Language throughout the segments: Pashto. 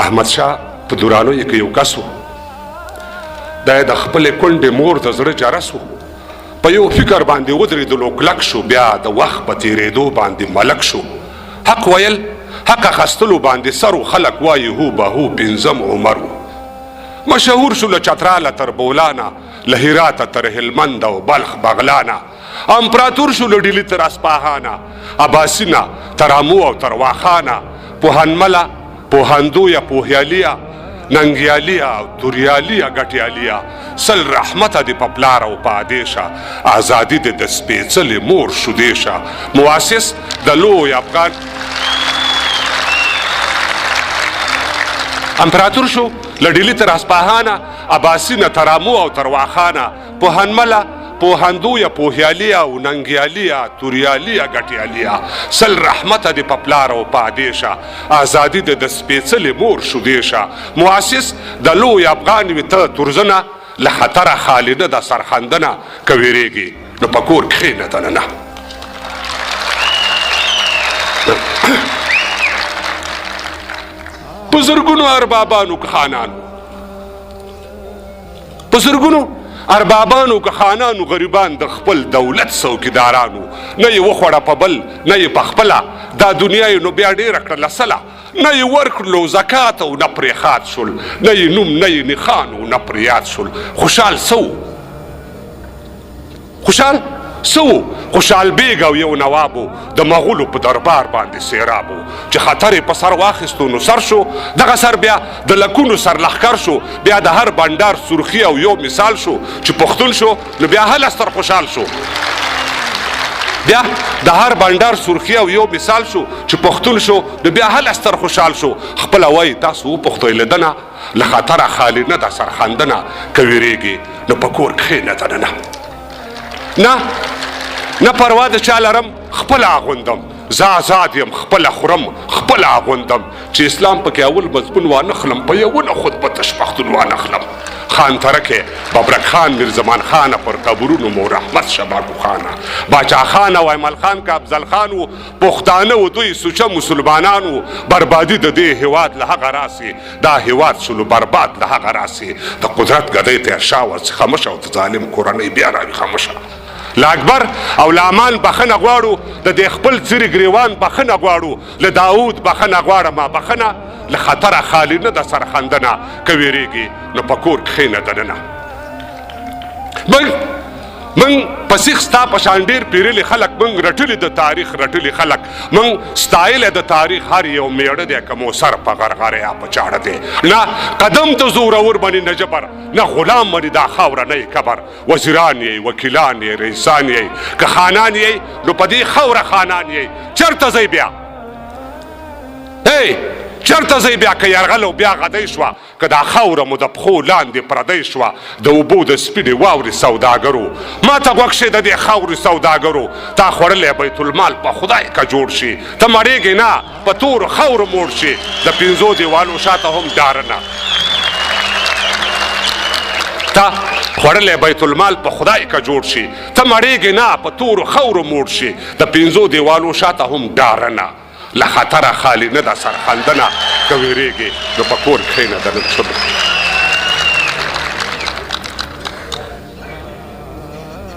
احمد شاه په دورانیو کې یو کس و، دا یې د خپلې کونډې مور د زړه جرس و. په یو فکر باندې ودرېدلو کلک شو، بیا د وخت په تېرېدو باندې ملک شو. حق ویل حق اخیستلو باندې سر و، خلک وایي هو به هو پنځم عمر و. مشهور شو له چتراله تر بولانه، له هراته تر هلمند او بلخ بغلانه. امپراتور شو له ډیلي تر اصفهانه، عباسینه تر امو او تر واخانه. پوهنمله، پوهندویه، پوهیالیه، ننګیالیه او توریالیه ګټیالیه. سل رحمته دې په پلار او په ادیشه، ازادي دې د سپېڅلې مور شودیشه. مؤسس د لوی افغان امپراتور شو له ډیلي تر اصفهانه، عباسینه تر امو او تر واخانه. پوهنمله، پوهندویه، پوهیالیه او ننګیالیه، توریالیه ګټیالیه. سل رحمته دې په پلار او په ادیشه، ازادي دې د سپېڅلې مور شودیشه. مؤسس د لوی افغان وي ته تورزنه، له خطره خالي نه ده سرخندنه. که ویرېږي نو په کور کښېنه دننه. په زرګونو اربابانو که خانانو، په زرګونو اربابانو که خانانو غریبان د خپل دولت څوکیدارانو. نه یې وخوړه په بل، نه یې په خپله، دا دنیا یې نو بیا ډېره کړله سله. نه یې ورکړلو زکات او نه پرې خات شول، نه یې نوم نه یې نښان او نه پرې یاد شول. خوشحال څه و؟ خوشحال څه و؟ خوشحال بیګ او یو نواب و، د مغولو په دربار باندې سیراب و. چې خطر یې په سر واخیستو نو سر شو، دغه سر بیا د لکونو سر لښکر شو. بیا د هر بنډار سرخي او یو مثال شو. چې پښتون شو نو بیا هله ستر خوشحال شو. بیا د هر بنډار سرخي او یو مثال شو. چې پښتون شو نو بیا هله ستر خوشحال شو. خپله وایي تاسو وپوښتئ لیدنه، له خطره خالي نه ده سرخندنه. که ویرېږي نو په کور کښېنه دننه. نه پروا د چا لرم، خپله اغوندم. زه آزاد یم، خپله خورم، خپله اغوندم. چې اسلام پکې اول مضمون وانخلم، په یوونه خطبه تش پښتون وانخلم. خان ترکې ببرک خان، میرزمان خانه، پر قبرونو مو رحمت شباکو خانه. باچا خان او ایمل خان که افضل خان و، پښتانه و دوی سوچه مسلمانانو. بربادي د دې هیواد له هغه راسي، دا هیواد شلو برباد له هغه راسي. د قدرت ګدۍ تېر شاوه خامشه او د ظالم کورنۍ بیا راوي خامشه. له اکبر او له امان بخښنه غواړو، د دې خپل څیرې ګریوان بخښنه غواړو. له داود بخښنه غواړمه بخښنه، له خطره خالي نه ده سرخندنه. که ویرېږي نو په کور کښېنه دننه. من په سیخ ستا په شان ډېر پیرلي خلک، من رټلي د تاریخ رټلي خلک، من ستایلی د تاریخ هر یو میړه دی. که مو سر په غرغره یا په چاړه دی. نه قدم ته زورور مني نه جبر، نه غلام مني دا خاوره نه یې کبر. وزیران یې، وکیلان یې، رئیسان یې، که خانان یې نو په دې خاوره خانان یې. چېرته ځئ بیا؟ چېرته ځئ بیا؟ که یرغل او بیا غدۍ شوه، که دا خاوره مو د پښو لاندې پردۍ شوه. د اوبو د سپینې واورې سوداګرو، ما ته غوږ شئ د دې خاورې سوداګرو. تا خوړلی بیت المال په خدای که جوړ شي. ته مړېږې نه، په تورو خاورو موړ شي. د پنځو دیوالو شاته هم ډارنه. تا خوړلی بیت المال په خدای که جوړ شي. ته مړېږې نه، په تورو خاورو موړ شي. د پنځو دیوالو شاته هم ډارنه. له خطره خالي نه ده سرخندنه. که ویرېږي نو په کور کښېنه دننه.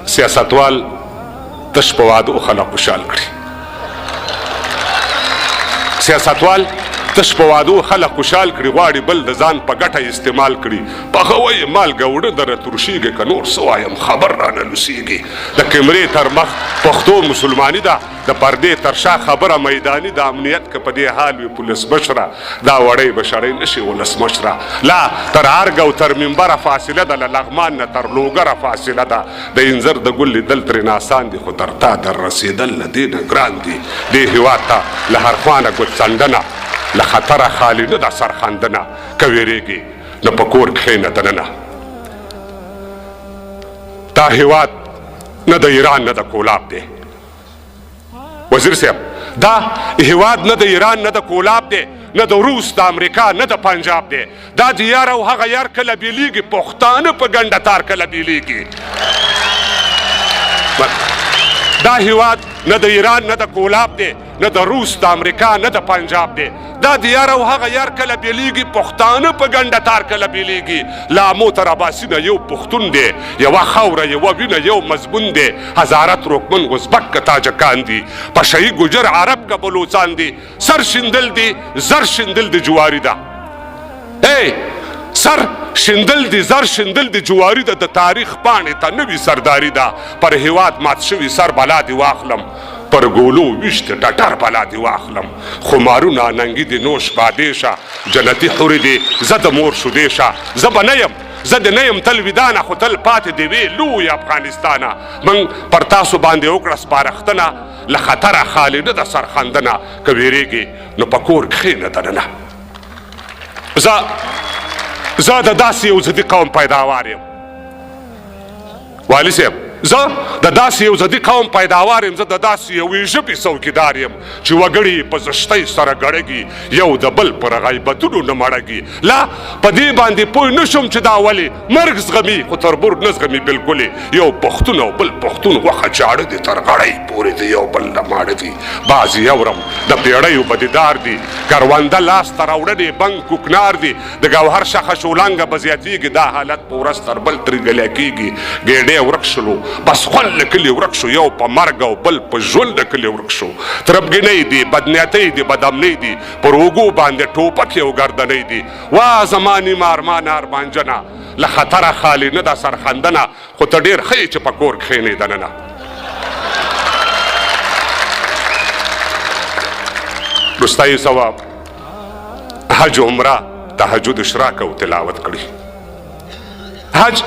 سیاستوال تش په وعدو خلک خوشحال کړي. سیاستوال تش په وعدو خلک خوشحال کړي، غواړي بل د ځان په ګټه استعمال کړي. پخوی مالګه وړه دره ترشیږي، که نور څه وایم خبر رانه لوسیږي. د کیمرې تر مخ پښتو مسلماني ده، د پردې تر شا خبره میداني ده. امنیت که په دې حال وي پولیس مشره، دا وړی به شړی نشي ولس مشره. لا تر ارګ او تر منبره فاصله ده، له لغمان نه تر لوګره فاصله ده. د انځر د ګل لیدل ترېنه اسان دي، خو تر تا در رسېدل له دې نه ګران دي. دې هېواد ته له هر خوانه ګوتڅنډنه، له خطره خالي نه ده سرخندنه. که ویرېږي نو په کور کښېنه دننه. دا هېواد نه د ایران نه د کولاب دی. وزیر صاحب، دا هېواد نه د ایران نه د کولاب دی، نه د روس، د امریکا، نه د پنجاب دی. دا د یار او هغه یار کله بیلیږي، پښتانه په ګنډه تار کله بیلیږي. دا هېواد نه د ایران نه د کولاب دی، نه د روس، د امریکا، نه د پنجاب دی. دا د یار او هغه یار کله بیلیږي پښتانه په ګنډه تار کله بیلیږي له امو تر اباسي نه یو پښتون دی یوه خاوره یوه وینه یو مضمون دی هزاره ترکمن ازبک که تاجکان دي پشهی ګجر عرب که بلوچان دي سر شیندل دي زر شیندل د جواري ده سر شیندل دي زر شیندل د جواري ده د تاریخ پاڼې ته نوي سرداري ده پر هیواد مات شوي سر بلا دي واخلم پر ګولو ویشت ټټر بلا دي واخلم خمارونه ننګي دي نوش بادیشه جنتي حورې دي زه د مور شودیشه زه به نه یم زه د نه یم تل ویدانه خو تل پاتې دې وې لوی افغانستانه موږ پر تاسو باندې وکړه سپارښتنه له خطره خالي نه ده سرخندنه که ویرېږې نو په کور کښېنه دننه زه د داسې یو ضدي قوم پیداوار یم والي صاحب زه د داسې یو ضدي قوم پیداوار یم زه د داسې یوې ژبې څوکیدار یم چې وګړي په زشتۍ سره ګړږي یو د بل پر غیبتونو نه مړږي لا په دې باندې پوه نه شم چې دا ولې مرګ زغمي خو تربور نه زغمي بلکلې یو پښتون او بل پښتون غوښه چاړه دي تر غړۍ پورې دي یو بل نه ماړه دي بعضې اورم د پیړیو بدیدار دي کرونده لاس ته راوړنې بنګ کوکنار دي د ګوهر شخه شولانګه به زیاتېږي دا حالت په ورځ تر بل ترې ګلی کېږي ګېډې ورک شلو بس خون له کلي ورک شو یو په مرګ او بل په ژوند د کلي ورک شو تربګنۍ دي بدنیتۍ دي بدامنۍ دي پر اوږو باندې ټوپکې او ګردنۍ دي وا زما نیمه ارمانه ارمانجنه له خطره خالي نه ده سرخندنه خو ته ډېر ښه یې چې په کور کښېنې دننه رستایي ثواب حج عمره تهجد اشراق او تلاوت کړي حج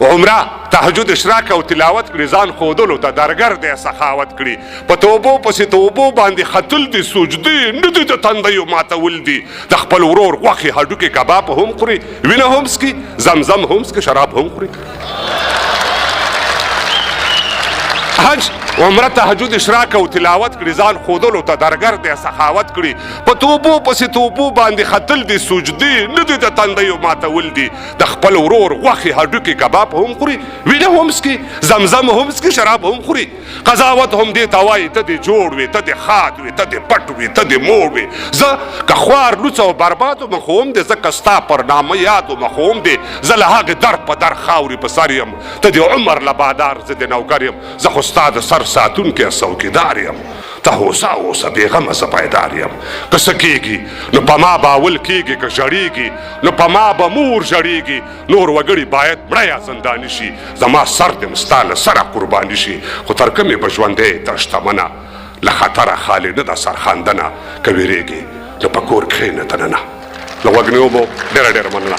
عمره تهجد اشراق او تلاوت کړي ځان ښودلو ته درګر دی سخاوت کړي په توبو پسې توبو باندې ختل دي سجدې نه دي د تندیو ماتول دي د خپل ورور غوښې هډوکې کباب هم خوري وینه هم څکي زمزم هم څکي شراب هم خوري حج عمره تهجد اشراق او تلاوت کړي ځان ښودلو ته درګر دی سخاوت کړي په توبو پسې توبو باندې ختل دي سجدې نه دي د تندیو ماتول دي د خپل ورور غوښې هډوکې کباب هم خوري وینه هم څکي زمزم هم څکي شراب هم خوري قضاوت هم دې ته وایي ته دې جوړ وې ته دې ښاد وې ته دې پټ وې ته دې موړ وې زه که خوار لوڅ او برباد وم خو هم دې ځکه ستا پر نامه یاد وم خو هم دې زه له هغې در په در خاورې په سر یم ته دې عمر له بادار زه دې نوکر یم زه خو ستا د سر ساتونکی څوکیدار یم ته هوسا اوسه بېغمه زه پایدار یم که څه کېږي نو په ما به اول کېږي که ژړېږي نو په ما به مور ژړېږي نور وګړي باید مړه یا زنداني شي زما سر دې ستا له سره قرباني شي خو تر کومې به ژوندی ته شتمنه له خطره خالي نه ده سرخندنه که ویرېږي نو په کور کښېنه دننه له وږنې اوبو ډېره ډېره مننه